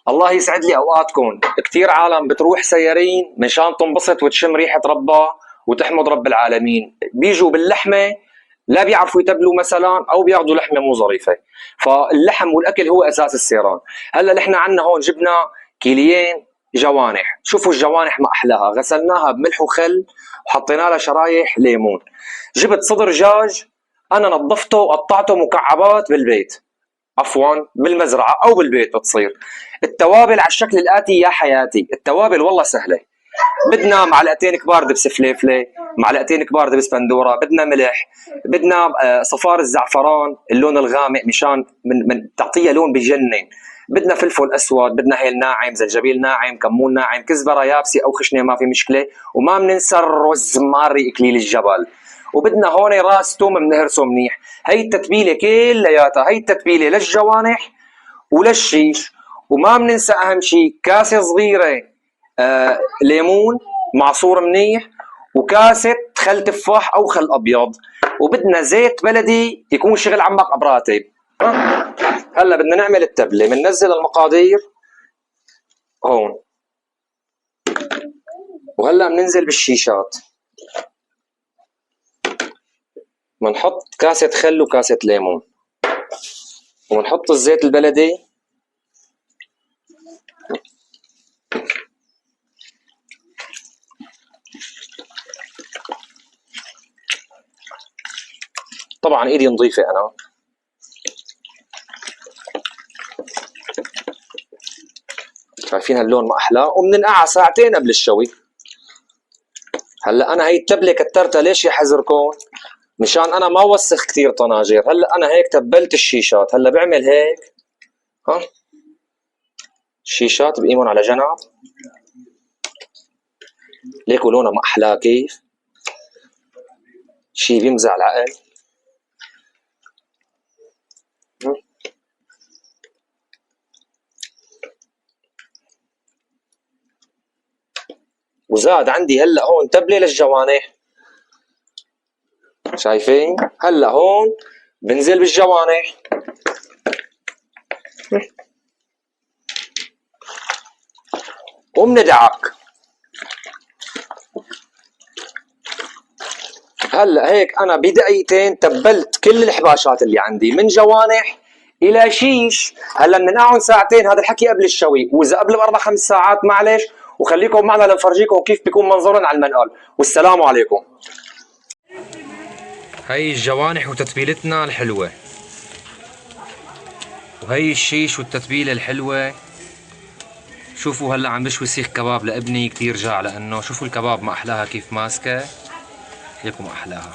الله يسعد لي اوقاتكم. كثير عالم بتروح سيارين مشان تنبسط وتشم ريحه ربها وتحمد رب العالمين، بيجوا باللحمه لا بيعرفوا يتبلوا مثلا او بياخذوا لحمه مو ظريفه. فاللحم والاكل هو اساس السيران. هلا نحن عندنا هون جبنا كيليين جوانح، شوفوا الجوانح ما احلاها، غسلناها بملح وخل وحطينا لها شرايح ليمون. جبت صدر دجاج انا نظفته وقطعته مكعبات بالبيت، عفوا بالمزرعه او بالبيت بتصير. التوابل على الشكل الاتي يا حياتي، التوابل والله سهله. بدنا معلقتين كبار دبس فليفله، معلقتين كبار دبس بندوره، بدنا ملح، بدنا صفار الزعفران اللون الغامق مشان من تعطيها لون بجنن، بدنا فلفل اسود، بدنا هيل ناعم، زنجبيل ناعم، كمون ناعم، كزبره يابسه او خشنه ما في مشكله، وما بننسى الروزماري اكليل الجبل، وبدنا هون راس توم بنهرسه منيح. هي التتبيله كلياتها، هي التتبيله للجوانح وللشيش. وما بننسى اهم شيء كاسه صغيره ليمون معصور منيح، وكاسه خل تفاح او خل ابيض، وبدنا زيت بلدي يكون شغل عمك ابراتب. هلا بدنا نعمل التبله، بننزل المقادير هون، وهلا بننزل بالشيشات، بنحط كاسه خل وكاسه ليمون، وبنحط الزيت البلدي، طبعا ايدي نظيفه انا. شايفين هاللون ما احلى، وبننقعها ساعتين قبل الشوي. هلا انا هي التبله كترتها ليش يا حزركم؟ مشان انا ما وسخ كثير طناجر. هلا انا هيك تبلت الشيشات، هلا بعمل هيك، ها الشيشات بقيمهم على جنب، ليكوا لونها ما احلاه كيف، شي بيمزع العقل. وزاد عندي هلا هون تبله للجوانح، شايفين؟ هلا هون بنزل بالجوانح، وبندعك. هلا هيك انا بدقيقتين تبلت كل الحباشات اللي عندي من جوانح الى شيش. هلا بننقعهم ساعتين، هذا الحكي قبل الشوي، واذا قبل باربع خمس ساعات معلش، وخليكم معنا لنفرجيكم كيف بيكون منظرهم على المنقل. والسلام عليكم. هي الجوانح وتتبيلتنا الحلوه، وهي الشيش والتتبيله الحلوه. شوفوا هلا عم بشوي سيخ كباب لابني كثير جاع، لانه شوفوا الكباب ما احلاها كيف ماسكه، ليكم احلاها.